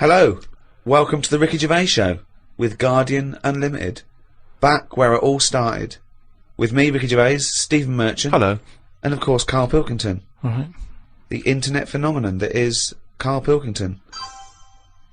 Hello, welcome to the Ricky Gervais Show with Guardian Unlimited. Back where it all started. With me, Ricky Gervais, Stephen Merchant. Hello. And of course, Karl Pilkington. Right. The internet phenomenon that is Karl Pilkington.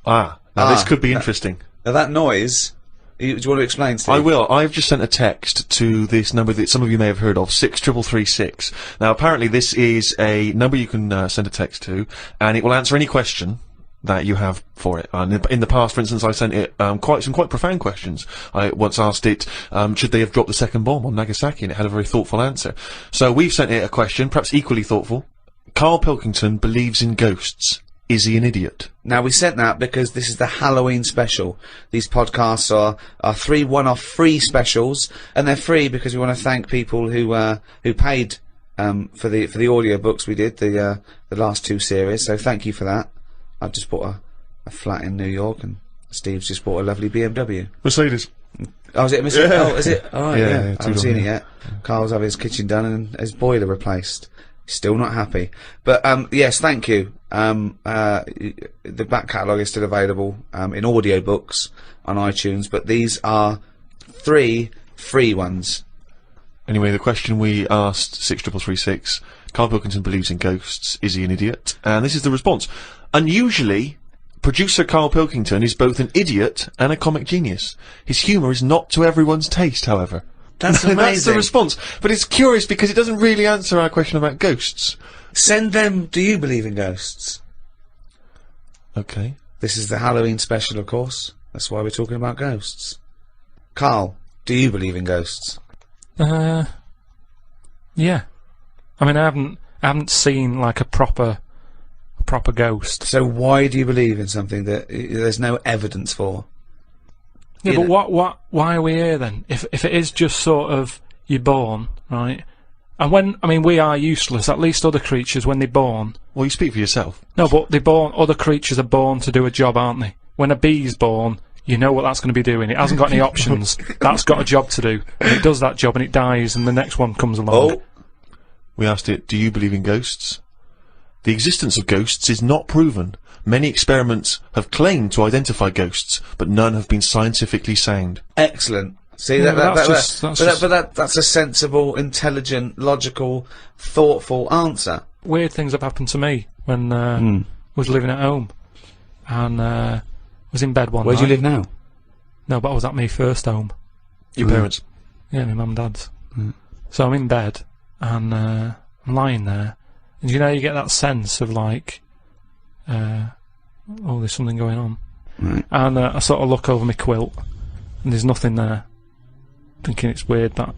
Now this could be interesting. Now that noise, do you want to explain, Steve? I will. I've just sent a text to this number that some of you may have heard of, 63336. Now apparently this is a number you can send a text to, and it will answer any question that you have for it. And in the past, for instance, I sent it quite profound questions. I once asked it, should they have dropped the second bomb on Nagasaki, and it had a very thoughtful answer. So we've sent it a question, perhaps equally thoughtful. Karl Pilkington believes in ghosts. Is he an idiot? Now, we sent that because this is the Halloween special. These podcasts are 3 one-off free specials, and they're free because we want to thank people who paid for the audio books we did, the last 2 series. So thank you for that. I've just bought a flat in New York, and Steve's just bought a lovely BMW. Mercedes. Oh, is it a Mercedes? Yeah. Oh, is it? Oh, yeah. I haven't seen it yet. Yeah. Carl's having his kitchen done and his boiler replaced. Still not happy. But, yes, thank you. The back catalogue is still available, in audio books on iTunes, but these are 3 free ones. Anyway, the question we asked, 63336, Karl Pilkington believes in ghosts. Is he an idiot? And this is the response. Unusually, producer Karl Pilkington is both an idiot and a comic genius. His humour is not to everyone's taste, however. That's amazing. That's the response. But it's curious because it doesn't really answer our question about ghosts. Send them, do you believe in ghosts? Okay. This is the Halloween special, of course. That's why we're talking about ghosts. Karl, do you believe in ghosts? Yeah. I mean, I haven't seen like a proper ghost. So why do you believe in something that there's no evidence for? Yeah, but why are we here then? If it is just sort of you're born, right? And we are useless. At least other creatures, when they're born. Well, you speak for yourself. No, but they're born. Other creatures are born to do a job, aren't they? When a bee's born, you know what that's going to be doing. It hasn't got any options. That's got a job to do. And it does that job, and it dies, and the next one comes along. Oh. We asked it, do you believe in ghosts? The existence of ghosts is not proven. Many experiments have claimed to identify ghosts, but none have been scientifically sound. Excellent. See, Yeah, that's a sensible, intelligent, logical, thoughtful answer. Weird things have happened to me when I was living at home, and was in bed one Where night. do you live now? No, but I was at my first home. Your parents? Yeah, my mum and dad's. So I'm in bed, and I'm lying there, and you know, you get that sense of like, oh, there's something going on. Right. And I sort of look over my quilt, and there's nothing there. Thinking it's weird, that.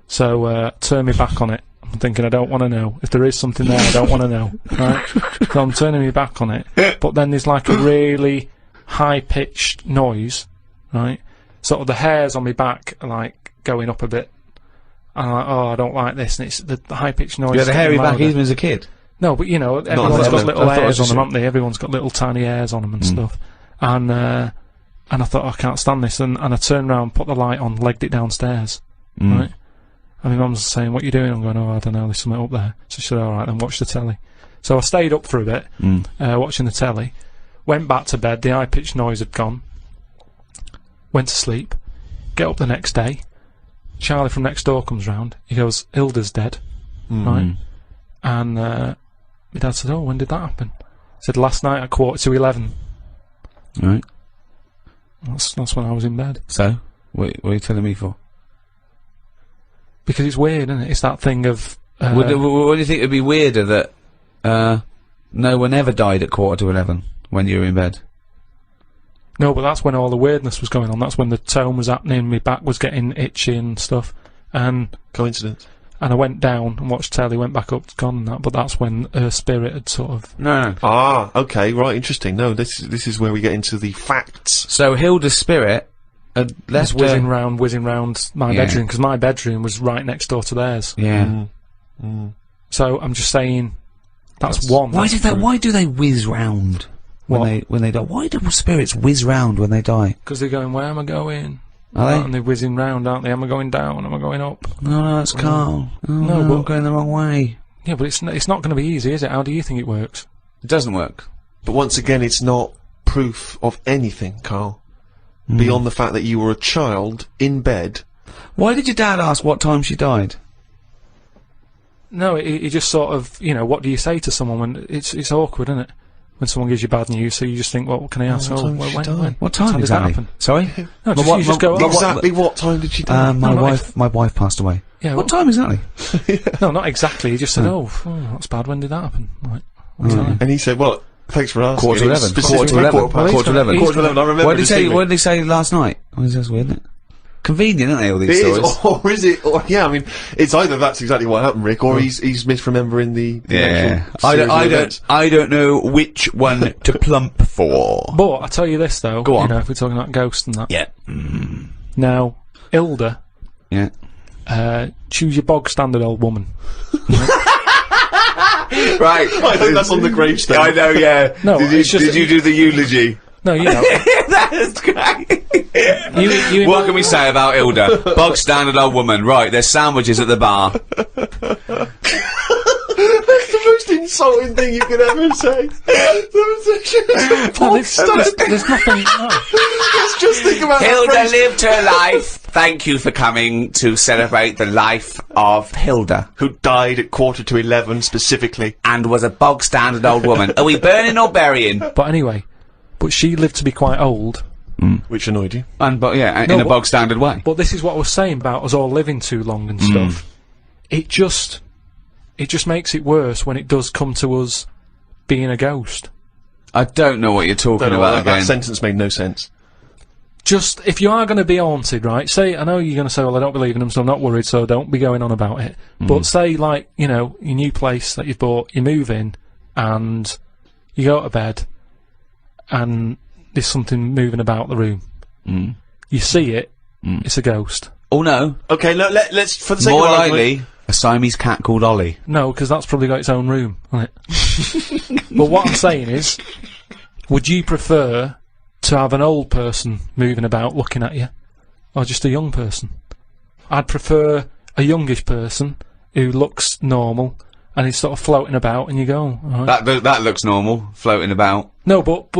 So turn me back on it. I'm thinking I don't want to know. If there is something there, I don't want to know. Right? So I'm turning me back on it, but then there's like a really high-pitched noise, right? Sort of the hairs on my back are like going up a bit. And I'm like, oh, I don't like this. And it's the high-pitched noise. You had a hairy back louder. even as a kid? No, but you know, everyone's got little hairs on them, a- haven't they? Everyone's got little tiny hairs on them and stuff. And I thought, I can't stand this. And I turned around, put the light on, legged it downstairs. Right? And my mum's saying, what are you doing? I'm going, oh, I don't know, there's something up there. So she said, alright, then watch the telly. So I stayed up for a bit, watching the telly. Went back to bed, the high-pitched noise had gone. Went to sleep. Get up the next day. Charlie from next door comes round. He goes, Hilda's dead. Right? And my dad said, oh, when did that happen? He said, last night at 11:15. Right. That's when I was in bed. So, what are you telling me for? Because it's weird, isn't it? It's that thing of... What do you think would be weirder, that no one ever died at 11:15 when you were in bed? No, but that's when all the weirdness was going on. That's when the tone was happening, my back was getting itchy and stuff. And Coincidence. And I went down and watched telly, went back up, gone and that, but that's when her spirit had sort of... No. Ah, okay, right, interesting. No, this is where we get into the facts. So Hilda's spirit had left whizzing round my bedroom, because my bedroom was right next door to theirs. Yeah. So I'm just saying, that's one. Why do they whiz round when they die? Why do spirits whiz round when they die? Because they're going, where am I going? Are they? And they're whizzing round, aren't they? Am I going down? Am I going up? No, that's Karl. No, but I'm going the wrong way. Yeah, but it's not going to be easy, is it? How do you think it works? It doesn't work. But once again, it's not proof of anything, Carl, beyond the fact that you were a child in bed. Why did your dad ask what time she died? No, he just sort of, you know, what do you say to someone when it's awkward, isn't it? When someone gives you bad news, so you just think, well, what can I ask? What time did she die? What time did exactly? that happen? Sorry? No, you just go, Exactly what time did she die? My wife passed away. Yeah, What time exactly? No, not exactly. He just said, oh, that's bad. When did that happen? Like, what time? And he said, well, thanks for asking. Quarter to 11. Quarter to 11. Quarter to 11. Quarter to 11, I remember. What did he say last night? Oh, that's weird, isn't it? Convenient, aren't they, all these It stories? is, or is it? Or, yeah, I mean, it's either that's exactly what happened, Rick, or he's misremembering the actual series of events. I don't know which one to plump for. But I tell you this though, Go on. you know, if we're talking about ghosts and that. Yeah. Now, Hilda, Yeah. choose your bog standard old woman. Right. I think that's on the gravestone. I know, yeah. No, it's just- did you do the eulogy? No, you know. That's great. you What can we say about Hilda? Bog standard old woman. Right, there's sandwiches at the bar. That's the most insulting thing you could ever say. No, there's nothing. No. Let's just think about that Hilda phrase. lived her life. Thank you for coming to celebrate the life of Hilda. Who died at 11:15 specifically. And was a bog standard old woman. Are we burning or burying? But anyway, but she lived to be quite old. Which annoyed you? And but yeah, No, in a but- bog standard way. But this is what I was saying about us all living too long and stuff. It just makes it worse when it does come to us being a ghost. I don't know what you're talking about that again. sentence made no sense. Just, if you are going to be haunted, right, say, I know you're going to say, well, I don't believe in them, so I'm not worried, so don't be going on about it. But say, like, you know, your new place that you've bought, you move in, and you go to bed, and there's something moving about the room. You see it, it's a ghost. Oh no. Okay, let's for the sake More of argument, likely, a Siamese cat called Ollie. No, because that's probably got its own room, hasn't it? But what I'm saying is, would you prefer to have an old person moving about looking at you, or just a young person? I'd prefer a youngish person who looks normal and is sort of floating about, and you go, all right. That looks normal, floating about. No, but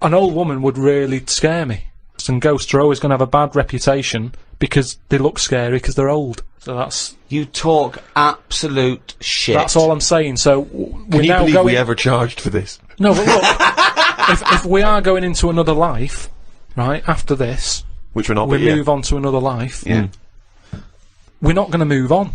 an old woman would really scare me. And ghosts are always going to have a bad reputation because they look scary because they're old. So that's You talk absolute shit. that's all I'm saying. So Can we're you now believe going. we ever charged for this? No, but look, if we are going into another life, right after this, Which we're not, we but yeah. move on to another life. Yeah. We're not going to move on.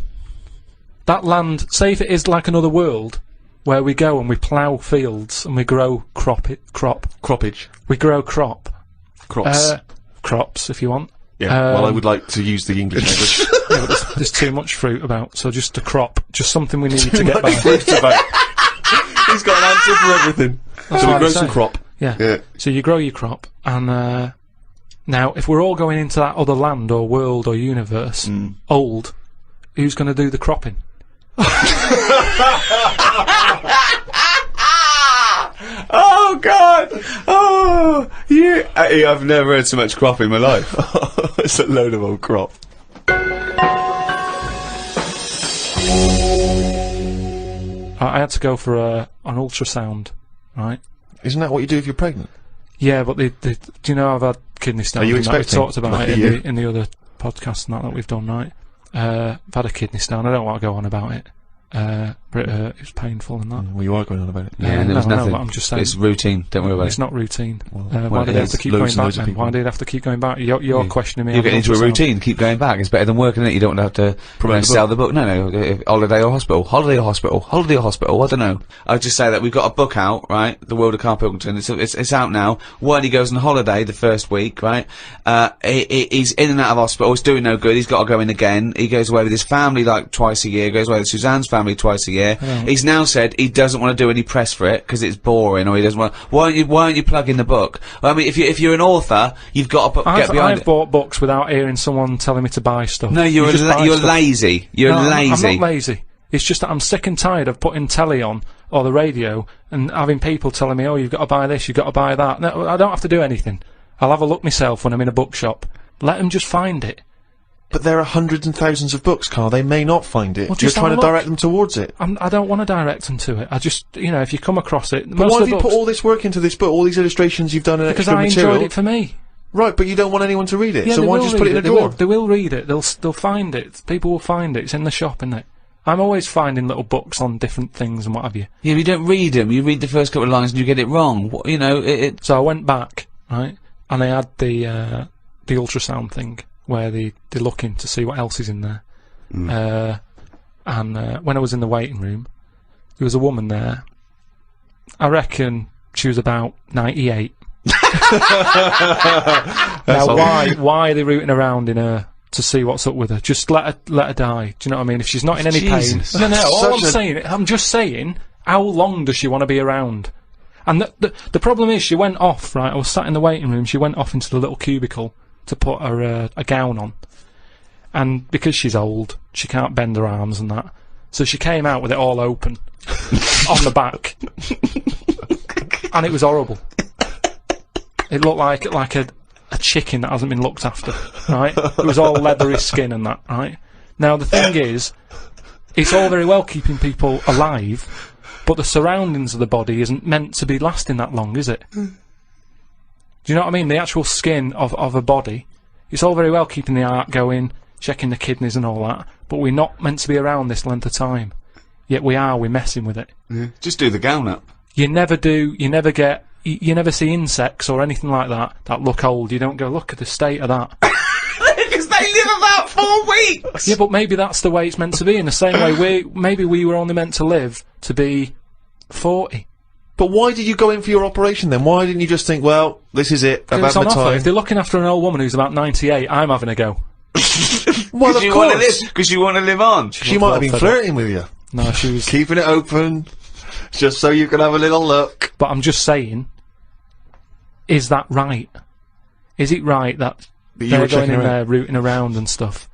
That land, say if it is like another world, where we go and we plough fields and we grow Croppage. we grow crop. Crops. Crops, if you want. Yeah, well, I would like to use the English language. Yeah, but there's too much fruit about, so just a crop, just something we need to get by. He's got an answer for everything. That's So we what grow I'm some saying. crop. Yeah. Yeah. So you grow your crop, and now if we're all going into that other land or world or universe, old, who's going to do the cropping? Oh God! Oh, I've never heard so much crop in my life. It's a load of old crop. I had to go for an ultrasound, right? Isn't that what you do if you're pregnant? Yeah, but do you know I've had kidney stones? Are you and that? We've expecting? talked about Lucky it you. in the other podcasts and that we've done, right? I've had a kidney stone. I don't want to go on about it. But it was painful and that. Well, you are going on about it. Yeah, there was no, nothing. but I'm just saying. It's routine. Don't worry about It's it. not routine. well, Why it did I have is. to keep Loads going and loads back of then? people. Why did I have to keep going back? You're questioning me. You on get into a ultrasound. routine. Keep going back. It's better than working it. You don't have to Promote the sell the book. No. Holiday or hospital. Holiday or hospital. Holiday or hospital. I don't know. I'll just say that we've got a book out, right? The World of Karl Pilkington. It's out now. When he goes on holiday the first week, right? He's in and out of hospital. It's doing no good. He's got to go in again. He goes away with his family like twice a year. Goes away with Suzanne's family twice a year. He's now said he doesn't want to do any press for it because it's boring, or he doesn't want. Why aren't you plugging the book? I mean, if you're an author, you've got to get behind I've it. bought books without hearing someone telling me to buy stuff. No, You just buy you're stuff. lazy. You're No, lazy. I'm not lazy. It's just that I'm sick and tired of putting telly on or the radio and having people telling me, oh, you've got to buy this, you've got to buy that. No, I don't have to do anything. I'll have a look myself when I'm in a bookshop. Let them just find it. But there are hundreds and thousands of books, Carl. They may not find it. Well, You're just trying have to a look. direct them towards it. I don't want to direct them to it. I just, if you come across it, But why have you put all this work into this book, all these illustrations you've done and because extra I material? enjoyed it for me. Right, but you don't want anyone to read it, Yeah, so they why will just put it in read a drawer? They will read it. They'll find it. People will find it. It's in the shop, isn't it? I'm always finding little books on different things and what have you. Yeah, but you don't read them. You read the first couple of lines and you get it wrong. So I went back, right, and they had the ultrasound thing where they're looking to see what else is in there. And when I was in the waiting room, there was a woman there. I reckon she was about 98. Now, why are they rooting around in her to see what's up with her? Just let her die. Do you know what I mean? If she's not in any Jesus. pain, no. I'm just saying, how long does she want to be around? And the problem is, she went off. Right, I was sat in the waiting room. She went off into the little cubicle to put her a gown on, and because she's old, she can't bend her arms and that. So she came out with it all open on the back, and it was horrible. It looked like a chicken that hasn't been looked after, right? It was all leathery skin and that, right? Now, the thing is, it's all very well keeping people alive, but the surroundings of the body isn't meant to be lasting that long, is it? Do you know what I mean? The actual skin of a body, it's all very well keeping the heart going, checking the kidneys and all that, but we're not meant to be around this length of time. Yet we're messing with it. Yeah. Just do the gown up. You never see insects or anything like that look old. You don't go, look at the state of that. Because they live about 4 weeks! Yeah, but maybe that's the way it's meant to be. In the same way, maybe we were only meant to live to be 40. But why did you go in for your operation then? Why didn't you just think, well, this is it, I've It's had on my offer. time? If they're looking after an old woman who's about 98, I'm having a go. Well, of course. Because you want to live on. She might have been flirting with you. No, she was... Keeping it open, just so you can have a little look. But I'm just saying, is that right? Is it right that you were they're going checking in her there rooting around and stuff?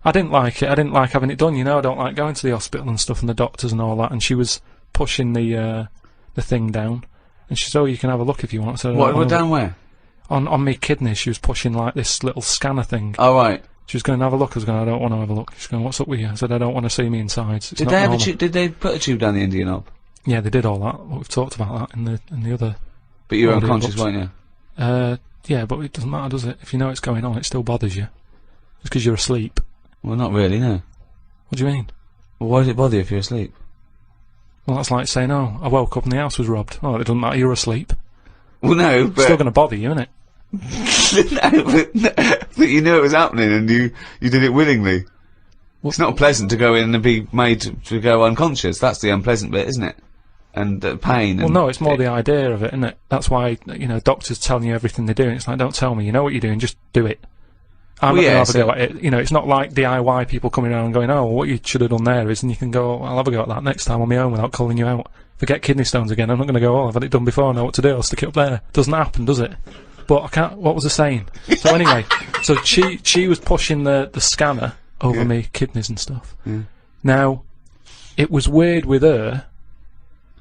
I didn't like it. I didn't like having it done. I don't like going to the hospital and stuff and the doctors and all that. And she was pushing the thing down, and she said, "Oh, you can have a look if you want." So What down where? On my kidneys. She was pushing like this little scanner thing. Oh, right. She was going to have a look. I was going, I don't want to have a look. She's going, what's up with you? I said, I don't want to see me insides. It's Did not they have normal. Did they put a tube down the end of your knob? Yeah, they did all that. We've talked about that in the other. But you were audio unconscious, books. weren't you? Yeah, but it doesn't matter, does it? If you know it's going on, it still bothers you. Just because you're asleep. Well, not really, no. What do you mean? Well, why does it bother you if you're asleep? Well, that's like saying, oh, I woke up and the house was robbed. Oh, it doesn't matter, you're asleep. Well, no, It's still going to bother you, isn't it? but you knew it was happening and you did it willingly. Well, It's not pleasant to go in and be made to go unconscious. That's the unpleasant bit, isn't it? And pain. Well, and no, it's more the idea of it, isn't it? That's why, doctors telling you everything they're doing. It's like, don't tell me, you know what you're doing, just do it. I'm not going to have a go at it. It's not like DIY people coming around and going, oh, what you should have done there is, and you can go, I'll have a go at that next time on my own without calling you out. If I get kidney stones again, I'm not going to go, oh, I've had it done before, I know what to do, I'll stick it up there. Doesn't happen, does it? But I can't, what was I saying? So anyway, so she was pushing the scanner over me kidneys and stuff. Yeah. Now, it was weird with her,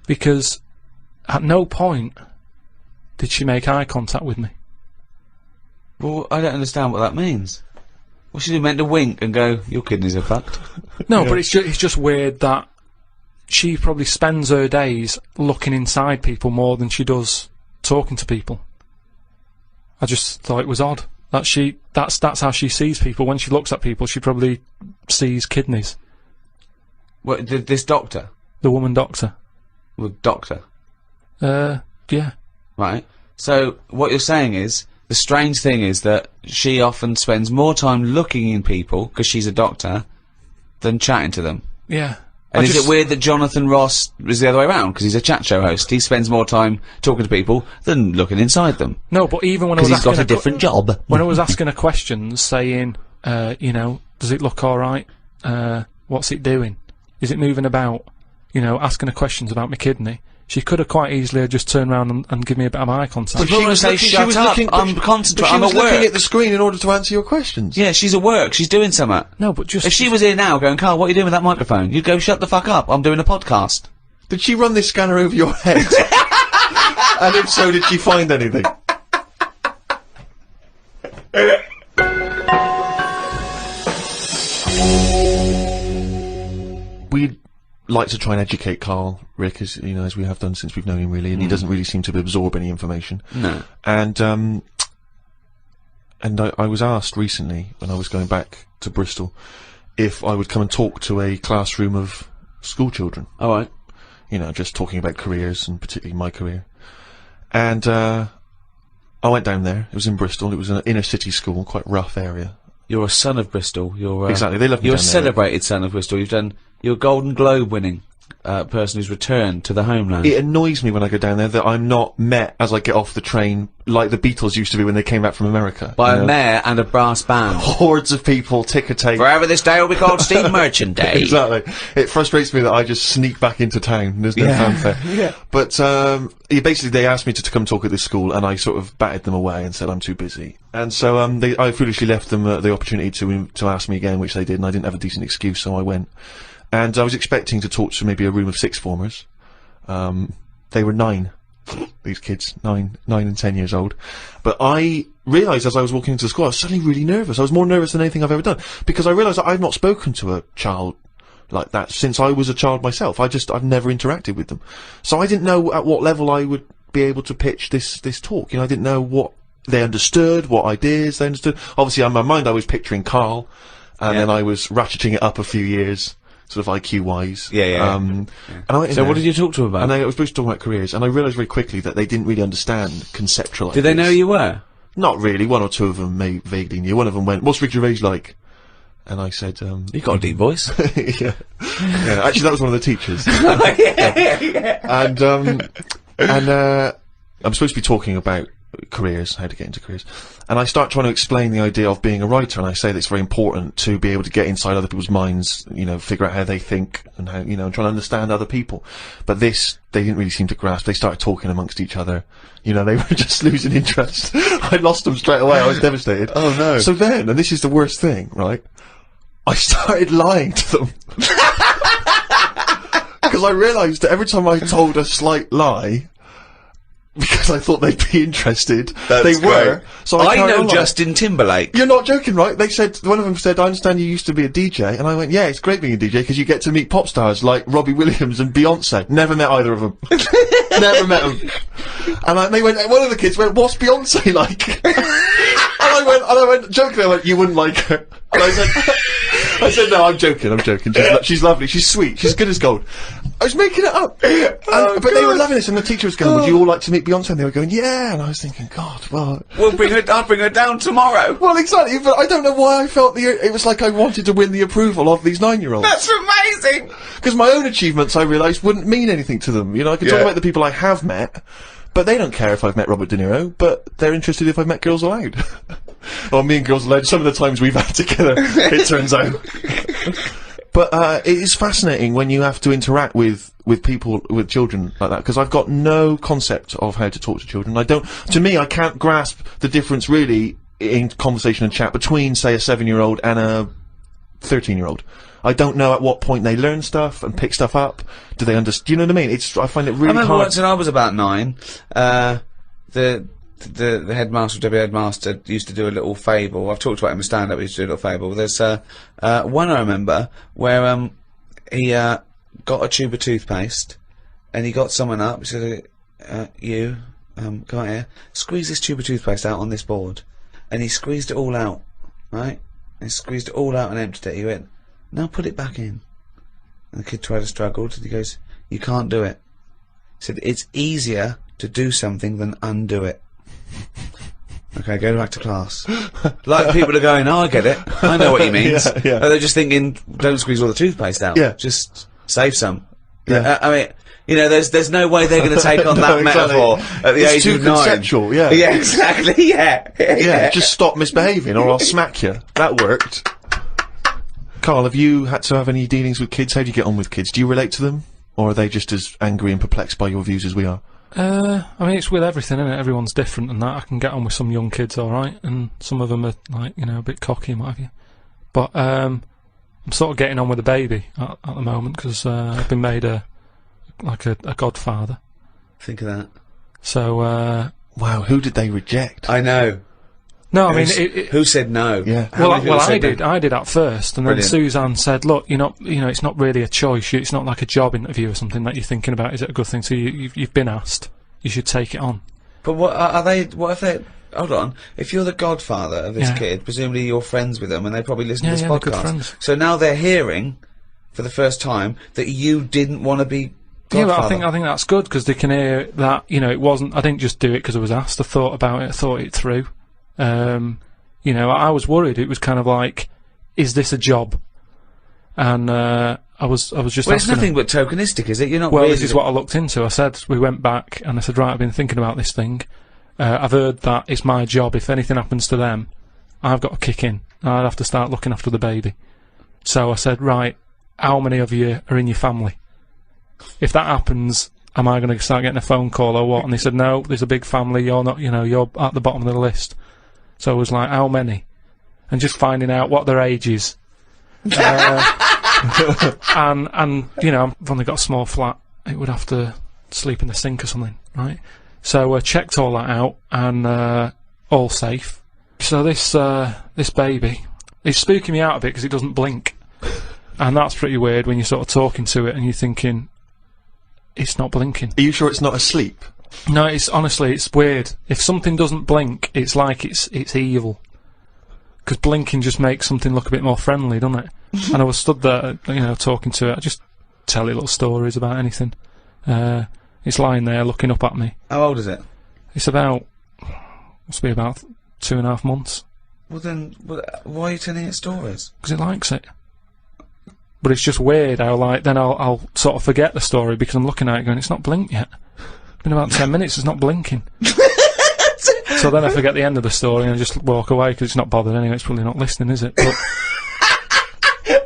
because at no point did she make eye contact with me. Well, I don't understand what that means. Well, she meant to wink and go, your kidneys are fucked. No, but it's just weird that she probably spends her days looking inside people more than she does talking to people. I just thought it was odd that that's how she sees people. When she looks at people, she probably sees kidneys. What, this doctor? The woman doctor. Well, doctor. Yeah. Right. So, what you're saying is, the strange thing is that she often spends more time looking in people, because she's a doctor, than chatting to them. Yeah. And is it weird that Jonathan Ross is the other way around? Because he's a chat show host. He spends more time talking to people than looking inside them. No, but even when I was Because he's asking got a different job. when I was asking her questions, saying, does it look all right? What's it doing? Is it moving about? Asking her questions about my kidney. She could have quite easily just turned around and give me a bit of eye contact. But she was say, shut up, I'm concentrating, I'm at work. looking at the screen in order to answer your questions. Yeah, she's at work, she's doing something. No, but just... If she was here now going, Carl, what are you doing with that microphone? You'd go, shut the fuck up, I'm doing a podcast. Did she run this scanner over your head? And if so, did she find anything? like to try and educate Carl, Rick, as you know, as we have done since we've known him, really, and he doesn't really seem to absorb any information. No. And I was asked recently, when I was going back to Bristol, if I would come and talk to a classroom of school children. All right. You know, just talking about careers, and particularly my career. And I went down there. It was in Bristol. It was an inner city school, quite rough area. You're a son of Bristol. You're exactly. They love me. You're a down there. celebrated son of Bristol. You're a Golden Globe winning person who's returned to the homeland. It annoys me when I go down there that I'm not met as I get off the train like the Beatles used to be when they came back from America. By a mayor and a brass band. Hordes of people, ticker tape. Forever this day will be called Steve Merchant Day. Exactly. It frustrates me that I just sneak back into town. There's no fanfare. Yeah. But basically they asked me to come talk at this school, and I sort of batted them away and said I'm too busy. And so I foolishly left them the opportunity to ask me again, which they did, and I didn't have a decent excuse, so I went. And I was expecting to talk to maybe a room of sixth formers. They were 9. These kids, 9 and 10 years old. But I realised as I was walking into the school, I was suddenly really nervous. I was more nervous than anything I've ever done. Because I realised that I've not spoken to a child like that since I was a child myself. I've never interacted with them. So I didn't know at what level I would be able to pitch this talk. You know, I didn't know what they understood, what ideas they understood. Obviously, in my mind, I was picturing Carl. And then I was ratcheting it up a few years. Sort of IQ-wise. Yeah. And I went in So there, what did you talk to them about? and I was supposed to talk about careers, and I realised very quickly that they didn't really understand conceptual Did they know ideas. you were? Not really. One or two of them vaguely knew. One of them went, "What's Rick Gervais like?" And I said, You got a deep voice. yeah. Actually, that was one of the teachers. And I'm supposed to be talking about careers, how to get into careers. And I start trying to explain the idea of being a writer, and I say that it's very important to be able to get inside other people's minds, you know, figure out how they think, and how, you know, and trying to understand other people. But this, they didn't really seem to grasp. They started talking amongst each other. You know, they were just losing interest. I lost them straight away. I was devastated. Oh no. So then, and this is the worst thing, right? I started lying to them. Because I realised that every time I told a slight lie, because I thought they'd be interested, they were. Great. So I carried know on. Justin Timberlake. You're not joking, right? They said, one of them said, "I understand you used to be a DJ," and I went, "Yeah, it's great being a DJ because you get to meet pop stars like Robbie Williams and Beyonce." Never met either of them. Never met them. And they went. One of the kids went, "What's Beyonce like?" and I went, jokingly, I went, "You wouldn't like her." And I said, "No, I'm joking. She's lovely. She's sweet. She's good as gold." I was making it up. But they were loving this, and the teacher was going, "Would you all like to meet Beyonce?" And they were going, "Yeah." And I was thinking, God, well... I'll bring her down tomorrow. Well, exactly, but I don't know why I felt it was like I wanted to win the approval of these 9-year-olds. That's amazing. Because my own achievements, I realised, wouldn't mean anything to them. You know, I can talk about the people I have met, but they don't care if I've met Robert De Niro, but they're interested if I've met Girls Aloud. Or me and Girls Aloud, some of the times we've had together, it turns out. But it is fascinating when you have to interact with people, with children like that, because I've got no concept of how to talk to children. To me, I can't grasp the difference really in conversation and chat between, say, a 7-year-old and a 13-year-old. I don't know at what point they learn stuff and pick stuff up. Do they understand? Do you know what I mean? I find it really hard. I remember once when I was about 9, the headmaster, deputy headmaster, used to do a little fable. I've talked about him in stand-up. He used to do a little fable. There's one I remember where he got a tube of toothpaste, and he got someone up. He said, "You, come out here. Squeeze this tube of toothpaste out on this board." And he squeezed it all out, right? And he squeezed it all out and emptied it. He went, "Now put it back in." And the kid tried to struggle, and he goes, "You can't do it." He said, "It's easier to do something than undo it." Okay, go back to class. Like people are going, "Oh, I get it. I know what he means." Yeah. They're just thinking, don't squeeze all the toothpaste out. Yeah. Just save some. Yeah. I mean, you know, there's no way they're going to take on that exactly. metaphor at the It's age too of 9. conceptual, yeah. Yeah, exactly, yeah. Yeah, just stop misbehaving or I'll smack you. That worked. Carl, have you had to have any dealings with kids? How do you get on with kids? Do you relate to them? Or are they just as angry and perplexed by your views as we are? I mean, it's with everything, isn't it? Everyone's different and that. I can get on with some young kids alright, and some of them are, like, you know, a bit cocky and what have you. But, I'm sort of getting on with the baby at the moment, because, I've been made a godfather. Think of that. So, Wow, who did they reject? I know. No, I mean, Who said no? Yeah. How many people I said did. no? I did at first, and then Brilliant. Suzanne said, "Look, it's not really a choice. It's not like a job interview or something that you're thinking about. Is it a good thing? So you've been asked. You should take it on." But what are they? What if they? Hold on. If you're the godfather of this Yeah. kid, presumably you're friends with them, and they probably listen Yeah, to this yeah, they're good podcast. friends. So now they're hearing, for the first time, that you didn't want to be Yeah, godfather. but I think that's good because they can hear that. It wasn't. I didn't just do it because I was asked. I thought about it. I thought it through. I was worried. It was kind of like, is this a job? And I was just. Well, it's asking nothing her, but tokenistic, is it? You're not. well, really this is what I looked into. I said we went back and I said, right, I've been thinking about this thing. I've heard that it's my job. If anything happens to them, I've got to kick in. I'd have to start looking after the baby. So I said, right, how many of you are in your family? If that happens, am I going to start getting a phone call or what? And they said, no, there's a big family. You're not. You're at the bottom of the list. So I was like, how many? And just finding out what their age is. And I've only got a small flat. It would have to sleep in the sink or something, right? So I checked all that out, and all safe. So this baby, it's spooking me out a bit because it doesn't blink. And that's pretty weird when you're sort of talking to it and you're thinking, it's not blinking. Are you sure it's not asleep? No, it's weird. If something doesn't blink, it's like it's evil. Because blinking just makes something look a bit more friendly, doesn't it? And I was stood there, talking to it. I just tell it little stories about anything. It's lying there looking up at me. How old is it? It's must be about 2.5 months. Well then, why are you telling it stories? Because it likes it. But it's just weird how, then I'll sort of forget the story because I'm looking at it going, it's not blinked yet. It's been about 10 minutes, it's not blinking. So then I forget the end of the story and I just walk away because it's not bothered anyway, it's probably not listening, is it? But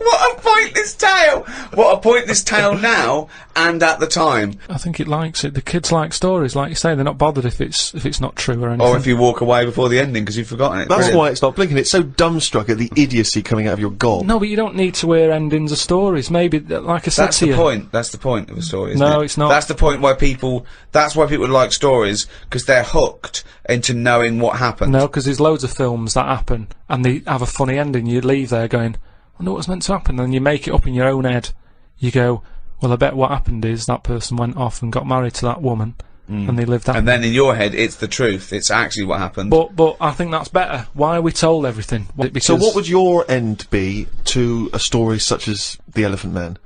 What a pointless tale! What a pointless tale now and at the time. I think it likes it. The kids like stories, like you say, they're not bothered if it's not true or anything. Or if you walk away before the ending because you've forgotten it. That's Brilliant. why it's not blinking. It's so dumbstruck at the idiocy coming out of your gob. No, but you don't need to hear endings of stories. Maybe, like I said That's to the you. point. That's the point of a story, isn't No, it? it's not. That's the point why people. That's why people like stories because they're hooked into knowing what happened. No, because there's loads of films that happen and they have a funny ending. You leave there going, I wonder what's meant to happen, and you make it up in your own head. You go, well, I bet what happened is that person went off and got married to that woman, and they lived that. And then in your head, it's the truth. It's actually what happened. But I think that's better. Why are we told everything? Because So what would your end be to a story such as The Elephant Man?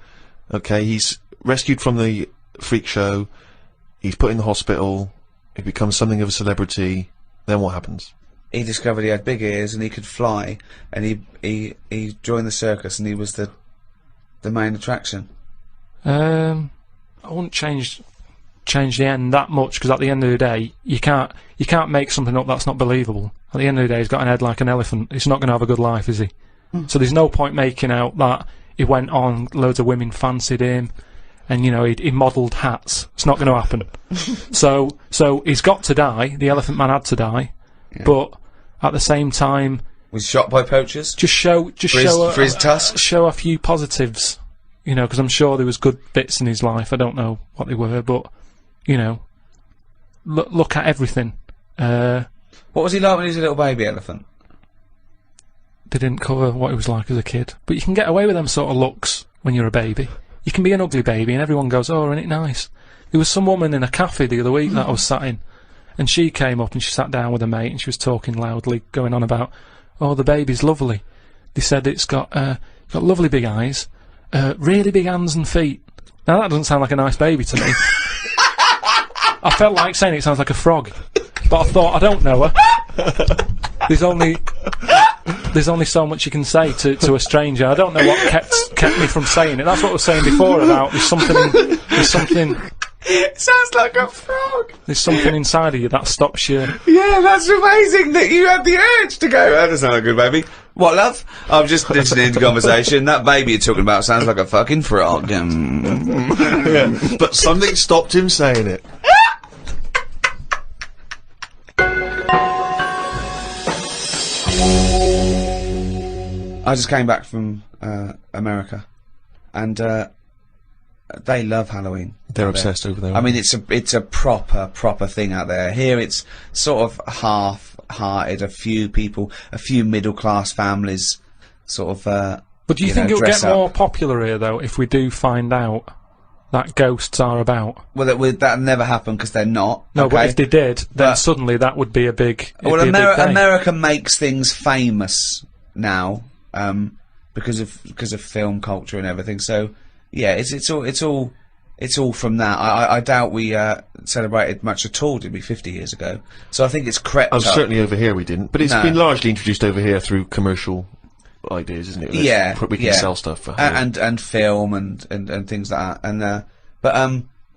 Okay, he's rescued from the freak show, he's put in the hospital, he becomes something of a celebrity, then what happens? he discovered he had big ears and he could fly, and he joined the circus and he was the main attraction. I wouldn't change the end that much, because at the end of the day, you can't make something up that's not believable. At the end of the day, he's got an head like an elephant. He's not going to have a good life, is he? So there's no point making out that he went on, loads of women fancied him, and he modelled hats. It's not going to happen. So he's got to die. The Elephant Man had to die, but at the same time, Was shot by poachers. show for his tusk. show a few positives. Because I'm sure there was good bits in his life. I don't know what they were, but look at everything. What was he like when he was a little baby elephant? They didn't cover what he was like as a kid, but you can get away with them sort of looks when you're a baby. You can be an ugly baby, and everyone goes, "Oh, isn't it nice?" There was some woman in a cafe the other week that I was sat in, and she came up and she sat down with a mate, and she was talking loudly, going on about, "Oh, the baby's lovely." They said it's got lovely big eyes. Really big hands and feet. Now that doesn't sound like a nice baby to me. I felt like saying it sounds like a frog, but I thought, I don't know her. There's only so much you can say to a stranger. I don't know what kept me from saying it. That's what I was saying before about there's something. It sounds like a frog. There's something inside of you that stops you. Yeah, that's amazing that you had the urge to go, that doesn't sound like a good baby. What, love? I'm just listening to conversation. That baby you're talking about sounds like a fucking frog. Yeah, but something stopped him saying it. I just came back from America, and they love Halloween. They're obsessed over there. I mean, it's a proper thing out there. Here, it's sort of half-hearted. A few middle-class families, sort of. But do you think it'll get more popular here, though, if we do find out that ghosts are about? Well, that'll never happen because they're not. No, okay? but if they did, then suddenly that would be a big. Well, America makes things famous now, because of film culture and everything. So yeah, it's all from that. I doubt we celebrated much at all, did we, 50 years ago? So I think it's crept up. Certainly over here we didn't, but it's been largely introduced over here through commercial ideas, isn't it? We can sell stuff for and film and things like that. And but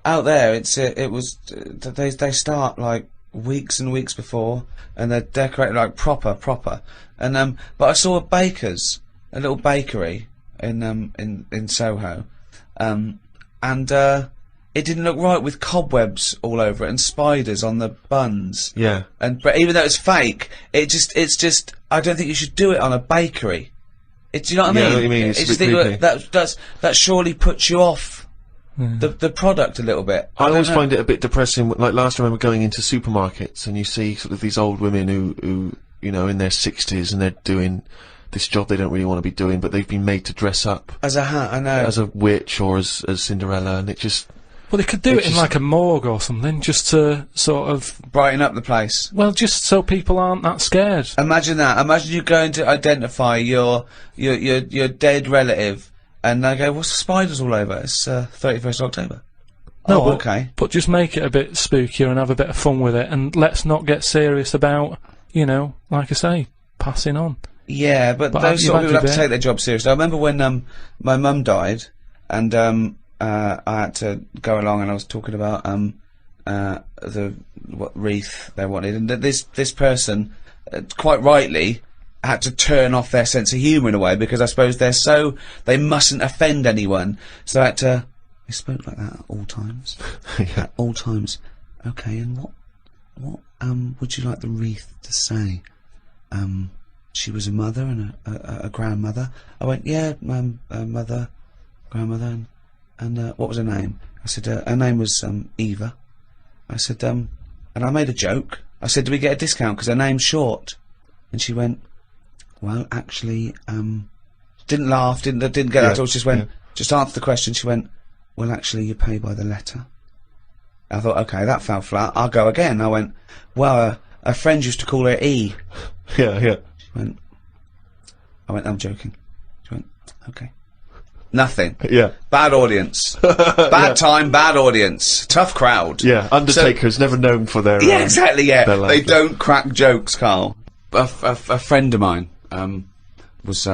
out there they start like weeks and weeks before, and they're decorated like proper. And but I saw a little bakery in Soho, and it didn't look right with cobwebs all over it and spiders on the buns. Yeah. But even though it's fake, it's just I don't think you should do it on a bakery. Do you know what I mean? I know what you mean. It's a bit creepy. That surely puts you off the product a little bit. I always find it a bit depressing. Like last time I remember going into supermarkets and you see sort of these old women who you know, in their 60s, and they're doing this job they don't really want to be doing, but they've been made to dress up as a hat. I know, as a witch or as Cinderella, and it just. Well, they could do it in like a morgue or something, just to sort of brighten up the place. Well, just so people aren't that scared. Imagine that. Imagine you going to identify your dead relative, and they go, "What's the spiders all over?" It's 31st October. No, okay. But just make it a bit spookier and have a bit of fun with it, and let's not get serious about, you know, like I say, passing on. Yeah, but those sort of people have to take their job seriously. I remember when my mum died, and I had to go along, and I was talking about what wreath they wanted, and this person, quite rightly, had to turn off their sense of humour in a way, because I suppose they mustn't offend anyone, so I had to. They spoke like that at all times. Yeah. At all times. Okay, and what would you like the wreath to say? She was a mother and a grandmother. I went, yeah, mother, grandmother, and what was her name? I said, her name was Eva. I said, and I made a joke. I said, do we get a discount because her name's short? And she went, well, actually, didn't laugh, didn't get that at all. She just went, just answer the question. She went, well, actually, you pay by the letter. I thought, okay, that fell flat. I'll go again. I went, well, a friend used to call her E. Yeah. She went, I'm joking. She went, okay. Nothing. Yeah. Bad audience. Bad time, bad audience. Tough crowd. Yeah, Undertaker's never known for their. Yeah, exactly, yeah. They laughter. don't crack jokes, Carl. A friend of mine was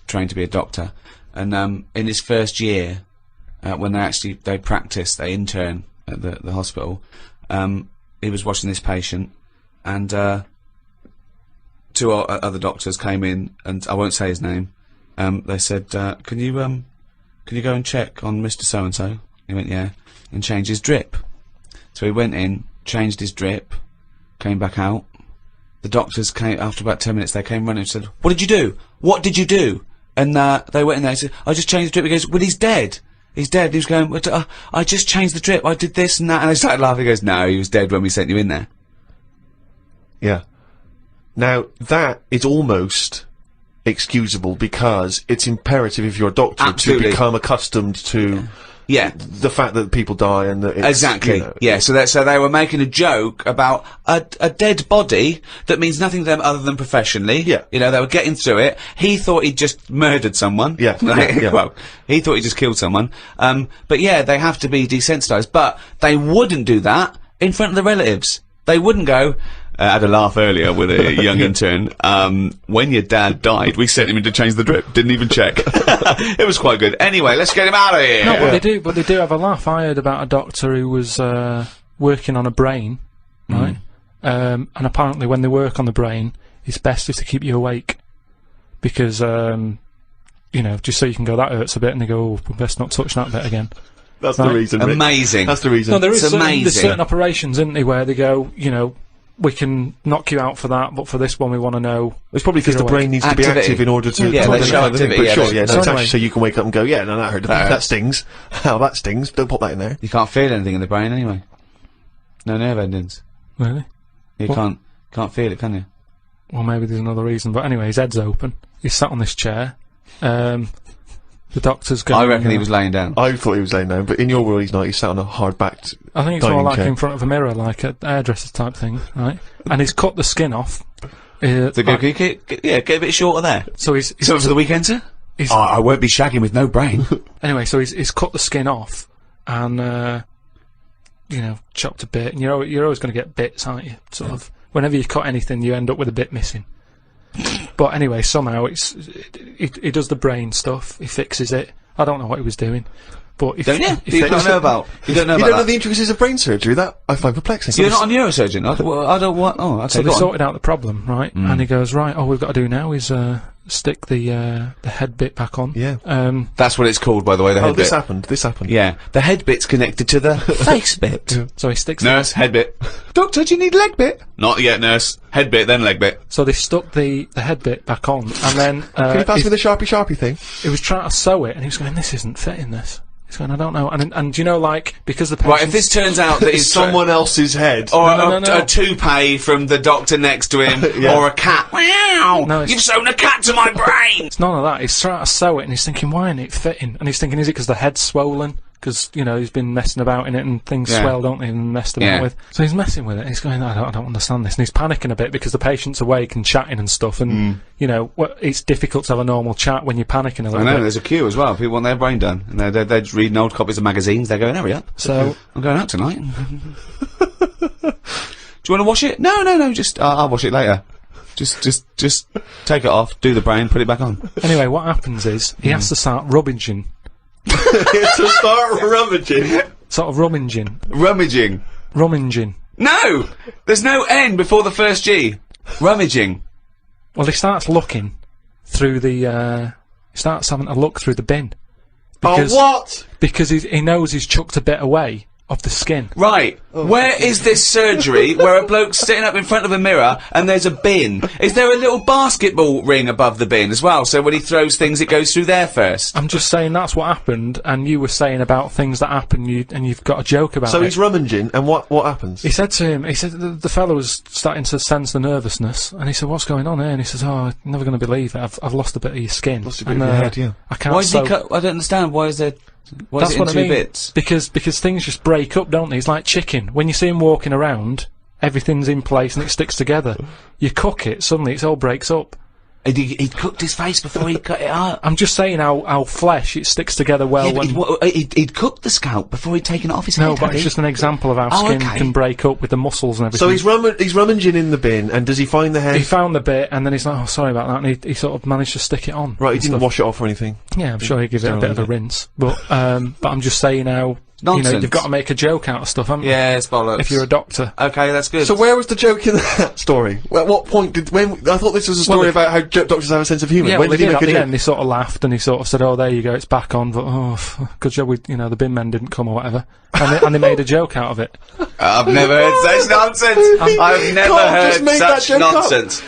trained to be a doctor, and in his first year, when they practice, they intern at the hospital, he was watching this patient, and two other doctors came in, and I won't say his name. They said, can you go and check on Mr. So-and-so? He went, yeah, and change his drip. So he went in, changed his drip, came back out. The doctors came, after about 10 minutes, they came running and said, what did you do? What did you do? And they went in there and said, I just changed the drip. He goes, well, he's dead. He's dead. He was going, I just changed the drip. I did this and that. And they started laughing. He goes, no, he was dead when we sent you in there. Yeah. Now, that is almost excusable, because it's imperative if you're a doctor Absolutely. to become accustomed to the fact that people die and that it's, exactly, you know, yeah. So they were making a joke about a dead body that means nothing to them other than professionally. Yeah, you know, they were getting through it. He thought he'd just murdered someone. Yeah, Well, he thought he just killed someone. But yeah, they have to be desensitized. But they wouldn't do that in front of the relatives. They wouldn't go. I had a laugh earlier with a young intern. When your dad died, we sent him in to change the drip. Didn't even check. It was quite good. Anyway, let's get him out of here. No, but they do have a laugh. I heard about a doctor who was working on a brain, right? And apparently, when they work on the brain, it's best is to keep you awake, because you know, just so you can go, that hurts a bit, and they go, oh, we best not touch that bit again. That's the reason. Amazing. That's the reason. No, there's amazing. certain operations, isn't there, where they go, you know, we can knock you out for that, but for this one we want to know. It's probably because the You're brain needs to be Activity. active in order to... Yeah, to they understand show everything, activity, but yeah, sure, they- yeah, so no, it's anyway- actually so you can wake up and go, yeah, no, that hurt. That stings. Oh, that stings. Don't pop that in there. You can't feel anything in the brain anyway. No nerve endings. Really? You What? can't feel it, can you? Well, maybe there's another reason, but anyway, his head's open. He's sat on this chair. The doctor's going... I reckon he was laying down. I thought he was laying down, but in your world he's not. He's sat on a hard-backed... I think it's more dining like chair. in front of a mirror, like a hairdresser type thing, right? And he's cut the skin off. So get a bit shorter there. So he's So for the weekend, sir? He's- I won't be shagging with no brain. anyway, so he's cut the skin off and chopped a bit. And you're always going to get bits, aren't you? Sort of. Whenever you cut anything, you end up with a bit missing. But anyway, somehow he does the brain stuff. He fixes it. I don't know what he was doing, but Don't you? he You don't know about. You don't know You about don't know that. the intricacies of brain surgery? That I find perplexing. You're not a neurosurgeon. I don't want. Oh, okay. So they go on. sorted out the problem, right? And he goes, right, all we've got to do now is stick the head bit back on. Yeah. That's what it's called, by the way. The head Oh, this bit. happened. This happened. Yeah, the head bit's connected to the face bit. So he sticks. Nurse, head bit. Doctor, do you need leg bit? Not yet, nurse. Head bit, then leg bit. So they stuck the head bit back on, and then Can you pass me the Sharpie thing? he was trying to sew it, and he was going, "This isn't fitting this." He's going, "I don't know." And you know, like because the patient, Right, if this turns out that It's it's someone else's head. or No, no. a toupee from the doctor next to him, Yeah. or a cat. Wow! No, it's- You've sewn a cat to my brain! it's none of that. He's trying to sew it, and he's thinking, "Why isn't it fitting?" And he's thinking, "Is it because the head's swollen?" Because he's been messing about in it, and things Yeah. swell, don't they? And messed about Yeah. with. So he's messing with it. He's going, I don't understand this, and he's panicking a bit because the patient's awake and chatting and stuff, and it's difficult to have a normal chat when you're panicking a I little know, bit. there's a queue as well. People want their brain done. And they're just reading old copies of magazines. They're going, hurry up. So I'm going out tonight. Do you want to wash it? No, just, I'll wash it later. Just take it off, do the brain, put it back on. anyway, what happens is he has to start rummaging, To start rummaging. sort of rummaging. Rummaging. No! There's no N before the first G. Rummaging. Well, he starts looking through the. He starts having a look through the bin. Because, what? Because he knows he's chucked a bit away of the skin. Right. Where is this surgery where a bloke's sitting up in front of a mirror and there's a bin? Is there a little basketball ring above the bin as well? So when he throws things, it goes through there first? I'm just saying that's what happened, and you were saying about things that happen, and you've got a joke about So it. he's rummaging, and what happens? He said to him, the fellow was starting to sense the nervousness, and he said, "What's going on here?" And he says, "Oh, I'm never going to believe it. I've lost a bit of your skin. Lost a bit of your head, yeah. I can't Why is he sew." cut? I don't understand. Why is there... Why is That's it in what I two mean. bits? Because things just break up, don't they? It's like chicken. When you see him walking around, everything's in place and it sticks together. You cook it, suddenly it all breaks up. He cooked his face before he cut it out. I'm just saying how flesh, it sticks together well. Yeah, but when, he'd cooked the scalp before he'd taken it off his no, head. but had it's he? just an example of how Oh, skin okay. can break up with the muscles and everything. So he's rummaging in the bin, and does he find the head? He found the bit, and then he's like, "Oh, sorry about that," and he sort of managed to stick it on. Right, he and didn't stuff. wash it off or anything. Yeah, I'm sure he gives it a bit of a rinse. But I'm just saying how Nonsense. you've got to make a joke out of stuff, haven't you? Yeah, it's bollocks. If you're a doctor. Okay, that's good. So where was the joke in that story? At what point I thought this was a story about how doctors have a sense of humour. Yeah, When well, did he at make a the joke? end, he sort of laughed and he sort of said, "Oh, there you go, it's back on." But good job, the bin men didn't come or whatever, and they made a joke out of it. I've never heard such nonsense. I've never Carl just heard made that such joke up. nonsense.